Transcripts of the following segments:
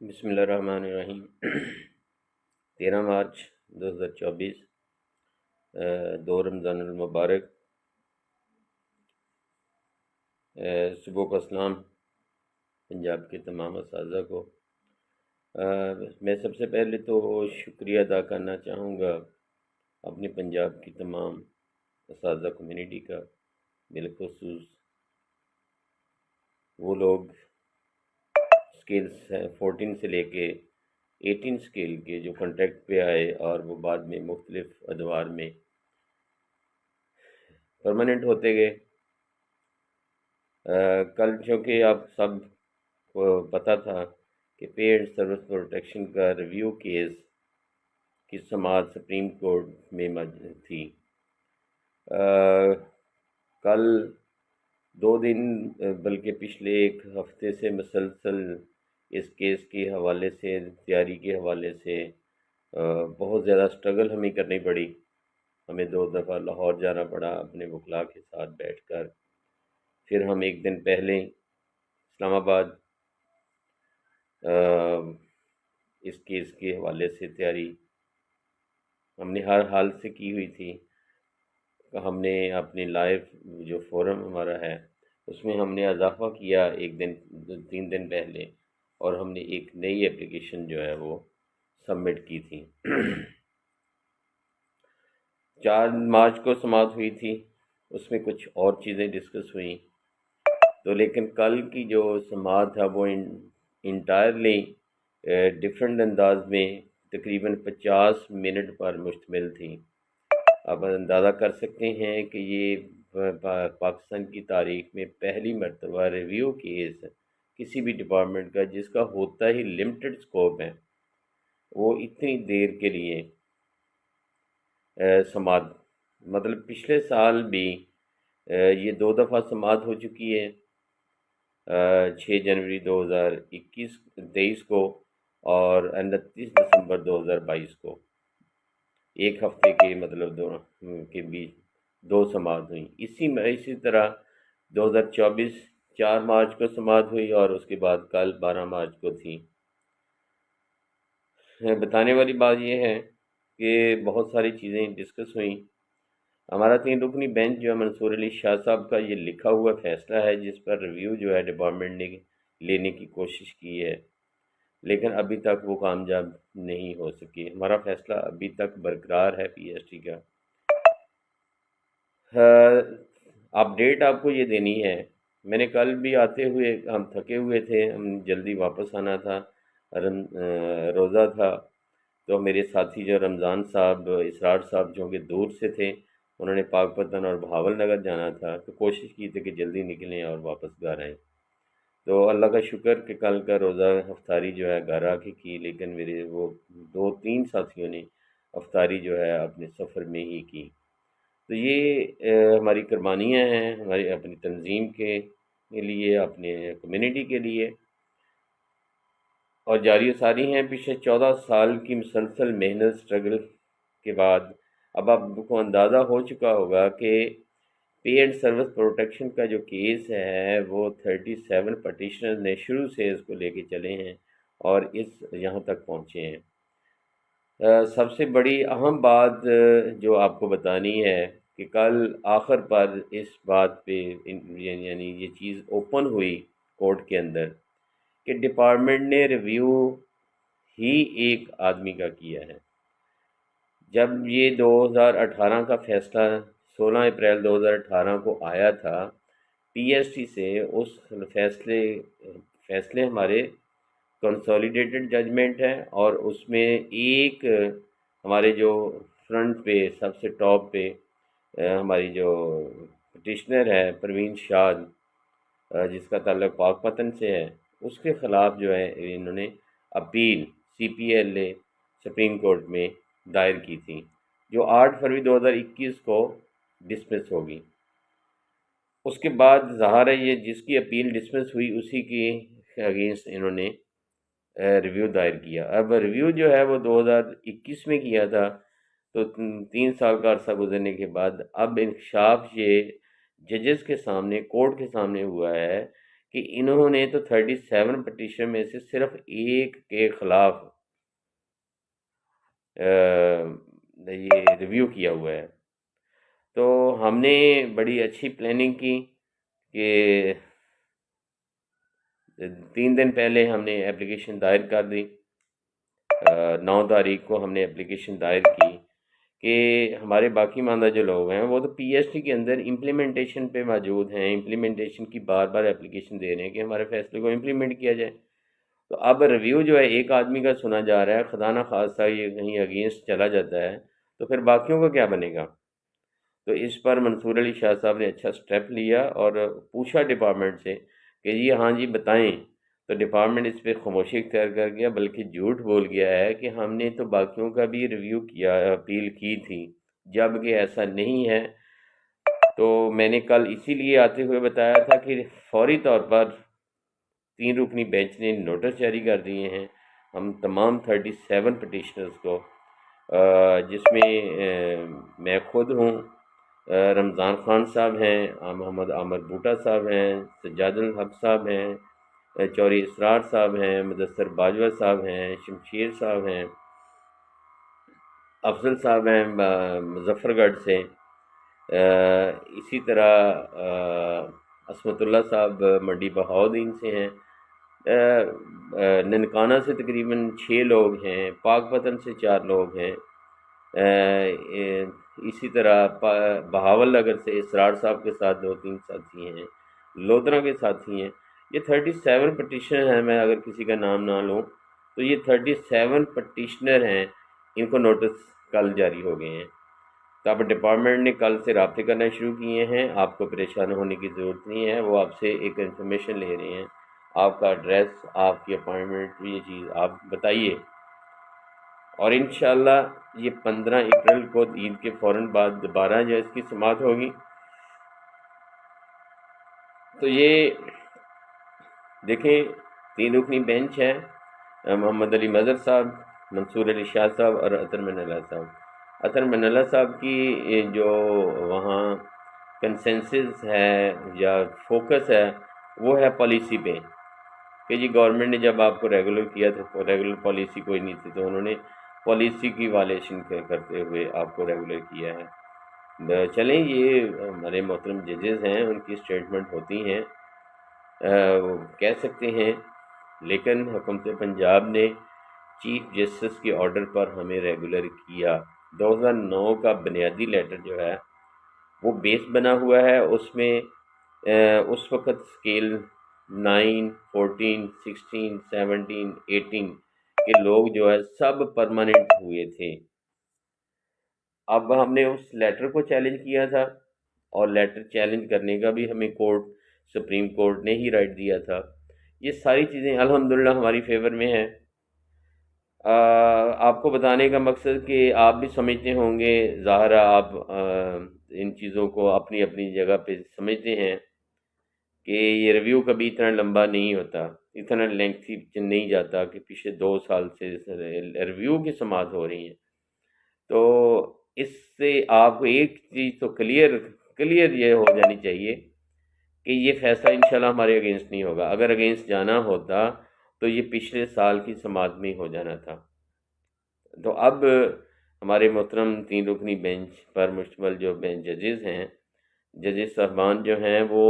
بسم اللہ الرحمن الرحیم 13 مارچ 2024 دو رمضان المبارک۔ صبح کا سلام پنجاب کے تمام اساتذہ کو۔ میں سب سے پہلے تو شکریہ ادا کرنا چاہوں گا اپنے پنجاب کی تمام اساتذہ کمیونٹی کا، بالخصوص وہ لوگ اسکیلس 14 سے لے کے 18 اسکیل کے جو کانٹیکٹ پہ آئے اور وہ بعد میں مختلف ادوار میں پرماننٹ ہوتے گئے۔ کل چونکہ آپ سب کو پتہ تھا کہ پے اینڈ سروس پروٹیکشن کا ریویو کیس کی سماعت سپریم کورٹ میں تھی۔ کل 2 دن بلکہ پچھلے ایک ہفتے سے مسلسل اس کیس کے حوالے سے، تیاری کے حوالے سے بہت زیادہ سٹرگل ہمیں کرنی پڑی۔ ہمیں 2 دفعہ لاہور جانا پڑا اپنے وکلاء کے ساتھ بیٹھ کر، پھر ہم ایک دن پہلے اسلام آباد اس کیس کے حوالے سے تیاری ہم نے ہر حال سے کی ہوئی تھی۔ ہم نے اپنی لائیو جو فورم ہمارا ہے اس میں ہم نے اضافہ کیا 3 دن پہلے، اور ہم نے ایک نئی اپلیکیشن جو ہے وہ سبمٹ کی تھی۔ 4 مارچ کو سماعت ہوئی تھی، اس میں کچھ اور چیزیں ڈسکس ہوئیں، تو لیکن کل کی جو سماعت ہے وہ انٹائرلی ڈفرینٹ انداز میں تقریباً 50 منٹ پر مشتمل تھی۔ آپ اندازہ کر سکتے ہیں کہ یہ پاکستان کی تاریخ میں پہلی مرتبہ ریویو کیس کسی بھی ڈپارٹمنٹ کا جس کا ہوتا ہی لمیٹڈ سکوپ ہے، وہ اتنی دیر کے لیے سماعت، مطلب پچھلے سال بھی یہ 2 دفعہ سماعت ہو چکی ہے، 6 جنوری 2023 کو اور 29 دسمبر 2022 کو، ایک ہفتے کے مطلب کے بیچ 2 سماعت ہوئیں۔ اسی طرح 2024 4 مارچ کو سماعت ہوئی اور اس کے بعد کل 12 مارچ کو تھی۔ بتانے والی بات یہ ہے کہ بہت ساری چیزیں ڈسکس ہوئیں۔ ہمارا 3 رکنی بینچ جو ہے منصور علی شاہ صاحب کا یہ لکھا ہوا فیصلہ ہے جس پر ریویو جو ہے ڈپارٹمنٹ نے لینے کی کوشش کی ہے، لیکن ابھی تک وہ کامیاب نہیں ہو سکی۔ ہمارا فیصلہ ابھی تک برقرار ہے پی ایس ٹی کا۔ اپڈیٹ آپ کو یہ دینی ہے، میں نے کل بھی آتے ہوئے، ہم تھکے ہوئے تھے، ہم جلدی واپس آنا تھا، روزہ تھا، تو میرے ساتھی جو رمضان صاحب، اسرار صاحب جو کہ دور سے تھے، انہوں نے پاک پتن اور بہاول نگر جانا تھا، تو کوشش کی تھی کہ جلدی نکلیں اور واپس گھر آئیں۔ تو اللہ کا شکر کہ کل کا روزہ افطاری جو ہے گھر آ کے کی، لیکن میرے وہ 2-3 ساتھیوں نے افطاری جو ہے اپنے سفر میں ہی کی۔ تو یہ ہماری قربانیاں ہیں، ہماری اپنی تنظیم کے لیے، اپنے کمیونٹی کے لیے، اور جاری و ساری ہیں پچھلے 14 سال کی مسلسل محنت سٹرگل کے بعد۔ اب آپ کو اندازہ ہو چکا ہوگا کہ پے اینڈ سروس پروٹیکشن کا جو کیس ہے وہ 37 پٹیشنر نے شروع سے اس کو لے کے چلے ہیں اور یہاں تک پہنچے ہیں۔ سب سے بڑی اہم بات جو آپ کو بتانی ہے کہ کل آخر پر اس بات پہ یعنی یہ چیز اوپن ہوئی کورٹ کے اندر کہ ڈپارٹمنٹ نے ریویو ہی ایک آدمی کا کیا ہے۔ جب یہ 2018 کا فیصلہ 16 اپریل 2018 کو آیا تھا پی ایس ٹی سے، اس فیصلے ہمارے کنسولیڈیٹڈ ججمنٹ ہے، اور اس میں ایک ہمارے جو فرنٹ پہ سب سے ٹاپ پہ ہماری جو پٹیشنر ہے پروین شاد، جس کا تعلق پاک پتن سے ہے، اس کے خلاف جو ہے انہوں نے appeal C P L A supreme court میں دائر کی تھی، جو 8 فروری 2021 کو ڈسمس ہوگی۔ اس کے بعد ظاہر ہے یہ جس کی اپیل ڈسمس ہوئی اسی کی اگینسٹ انہوں نے ریویو دائر کیا۔ اب ریویو جو ہے وہ 2021 میں کیا تھا، تو 3 سال کا عرصہ گزرنے کے بعد اب انکشاف یہ ججز کے سامنے، کورٹ کے سامنے ہوا ہے کہ انہوں نے تو 37 پٹیشن میں سے صرف ایک کے خلاف یہ ریویو کیا ہوا ہے. تو ہم نے بڑی اچھی پلاننگ کی کہ 3 دن پہلے ہم نے اپلیکیشن دائر کر دی. 9 تاریخ کو ہم نے اپلیکیشن دائر کی کہ ہمارے باقی ماندہ جو لوگ ہیں وہ تو پی ایس ٹی کے اندر امپلیمنٹیشن پہ موجود ہیں، امپلیمنٹیشن کی بار بار اپلیکیشن دے رہے ہیں کہ ہمارے فیصلے کو امپلیمنٹ کیا جائے. تو اب ریویو جو ہے ایک آدمی کا سنا جا رہا ہے، خدا نہ خواستہ یہ کہیں اگینسٹ چلا جاتا ہے تو پھر باقیوں کا کیا بنے گا. تو اس پر منصور علی شاہ صاحب نے اچھا سٹیپ لیا اور پوچھا ڈپارٹمنٹ سے کہ جی ہاں جی بتائیں. تو ڈپارٹمنٹ اس پہ خاموشی اختیار کر گیا، بلکہ جھوٹ بول گیا ہے کہ ہم نے تو باقیوں کا بھی ریویو کیا، اپیل کی تھی، جب کہ ایسا نہیں ہے. تو میں نے کل اسی لیے آتے ہوئے بتایا تھا کہ فوری طور پر 3 رکنی بینچ نے نوٹس جاری کر دیے ہیں ہم تمام 37 پٹیشنرز کو، جس میں میں خود ہوں، رمضان خان صاحب ہیں، محمد عامر بوٹا صاحب ہیں، سجاد الحق صاحب ہیں، چوری اسرار صاحب ہیں، مدثر باجوہ صاحب ہیں، شمشیر صاحب ہیں، افضل صاحب ہیں مظفر گڑھ سے، اسی طرح عصمت اللہ صاحب منڈی بہاؤدین سے ہیں، ننکانہ سے تقریباً 6 لوگ ہیں، پاک پتن سے 4 لوگ ہیں، اسی طرح بہاول نگر سے اسرار صاحب کے ساتھ 2-3 ساتھی ہیں، لودھرا کے ساتھی ہیں. یہ 37 پٹیشنر ہیں. میں اگر کسی کا نام نہ لوں تو یہ 37 پٹیشنر ہیں. ان کو نوٹس کل جاری ہو گئے ہیں. تو اب ڈپارٹمنٹ نے کل سے رابطے کرنا شروع کیے ہیں. آپ کو پریشان ہونے کی ضرورت نہیں ہے، وہ آپ سے ایک انفارمیشن لے رہے ہیں، آپ کا ایڈریس، آپ کی اپائنٹمنٹ، یہ چیز آپ بتائیے. اور انشاءاللہ یہ 15 اپریل کو عید کے فوراً بعد دوبارہ جو اس کی سماعت ہوگی. تو یہ دیکھیں 3 رکنی بینچ ہے، محمد علی مظہر صاحب، منصور علی شاہ صاحب اور اطہر من اللہ صاحب. اطہر من اللہ صاحب کی جو وہاں کنسنسس ہے یا فوکس ہے وہ ہے پالیسی پہ کہ جی گورنمنٹ نے جب آپ کو ریگولر کیا تو ریگولر پالیسی کوئی نہیں تھی، تو انہوں نے پالیسی کی وائلیشن کرتے ہوئے آپ کو ریگولر کیا ہے. چلیں یہ ہمارے محترم ججز ہیں، ان کی اسٹیٹمنٹ ہوتی ہیں، وہ کہہ سکتے ہیں، لیکن حکومت پنجاب نے چیف جسٹس کے آرڈر پر ہمیں ریگولر کیا. 2009 کا بنیادی لیٹر جو ہے وہ بیس بنا ہوا ہے، اس میں اس وقت اسکیل 9، 14، 16، 17، 18 کے لوگ جو ہے سب پرماننٹ ہوئے تھے. اب ہم نے اس لیٹر کو چیلنج کیا تھا، اور لیٹر چیلنج کرنے کا بھی ہمیں سپریم کورٹ نے ہی رائٹ دیا تھا. یہ ساری چیزیں الحمدللہ ہماری فیور میں ہیں. آپ کو بتانے کا مقصد کہ آپ بھی سمجھتے ہوں گے، ظاہر آپ ان چیزوں کو اپنی اپنی جگہ پہ سمجھتے ہیں کہ یہ ریویو کبھی اتنا لمبا نہیں ہوتا، اتنا لینگتھی نہیں جاتا کہ پچھلے 2 سال سے ریویو کی سماعت ہو رہی ہیں. تو اس سے آپ کو ایک چیز تو کلیئر یہ ہو جانی چاہیے کہ یہ فیصلہ انشاءاللہ ہمارے اگینسٹ نہیں ہوگا. اگر اگینسٹ جانا ہوتا تو یہ پچھلے سال کی سماعت میں ہو جانا تھا. تو اب ہمارے محترم 3 رکنی بینچ پر مشتمل جو ججز ہیں، ججز صاحبان جو ہیں وہ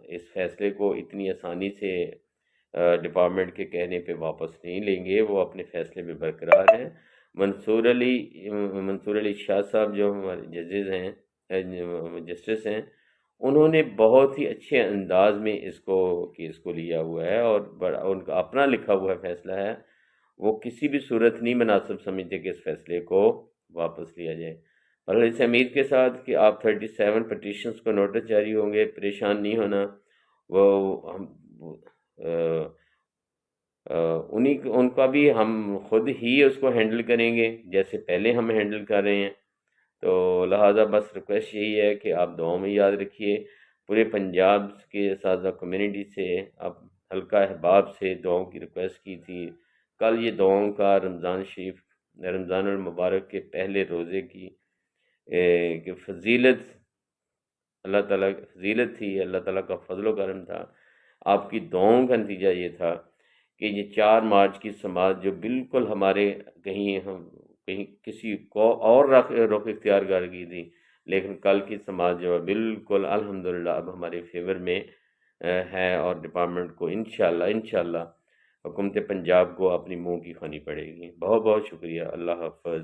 اس فیصلے کو اتنی آسانی سے ڈپارٹمنٹ کے کہنے پہ واپس نہیں لیں گے، وہ اپنے فیصلے پہ برقرار ہیں. منصور علی شاہ صاحب جو ہمارے ججز ہیں، جسٹس ہیں، انہوں نے بہت ہی اچھے انداز میں اس کیس کو لیا ہوا ہے، اور ان کا اپنا لکھا ہوا فیصلہ ہے. وہ کسی بھی صورت نہیں مناسب سمجھتے کہ اس فیصلے کو واپس لیا جائے. اور اس امید کے ساتھ کہ آپ 37 پٹیشنز کو نوٹس جاری ہوں گے، پریشان نہیں ہونا. ان کا بھی ہم خود ہی اس کو ہینڈل کریں گے جیسے پہلے ہم ہینڈل کر رہے ہیں. تو لہٰذا بس ریکویسٹ یہی ہے کہ آپ دعاؤں میں یاد رکھیے. پورے پنجاب کے اساتذہ کمیونٹی سے، اب حلقہ احباب سے دعاؤں کی ریکویسٹ کی تھی. کل یہ دعاؤں کا رمضان المبارک کے پہلے روزے کی کہ فضیلت اللہ تعالیٰ کی فضیلت تھی، اللہ تعالیٰ کا فضل و کرم تھا آپ کی دعاؤں کا نتیجہ یہ تھا کہ یہ 4 مارچ کی سماعت جو بالکل ہمارے کہیں کسی کو اور رخ اختیار کر گئی تھی، لیکن کل کی سماعت جو ہے بالکل الحمدللہ اب ہمارے فیور میں ہے، اور ڈپارٹمنٹ کو انشاءاللہ حکومت پنجاب کو اپنی منہ کی کھانی پڑے گی۔ بہت بہت شکریہ، اللہ حافظ۔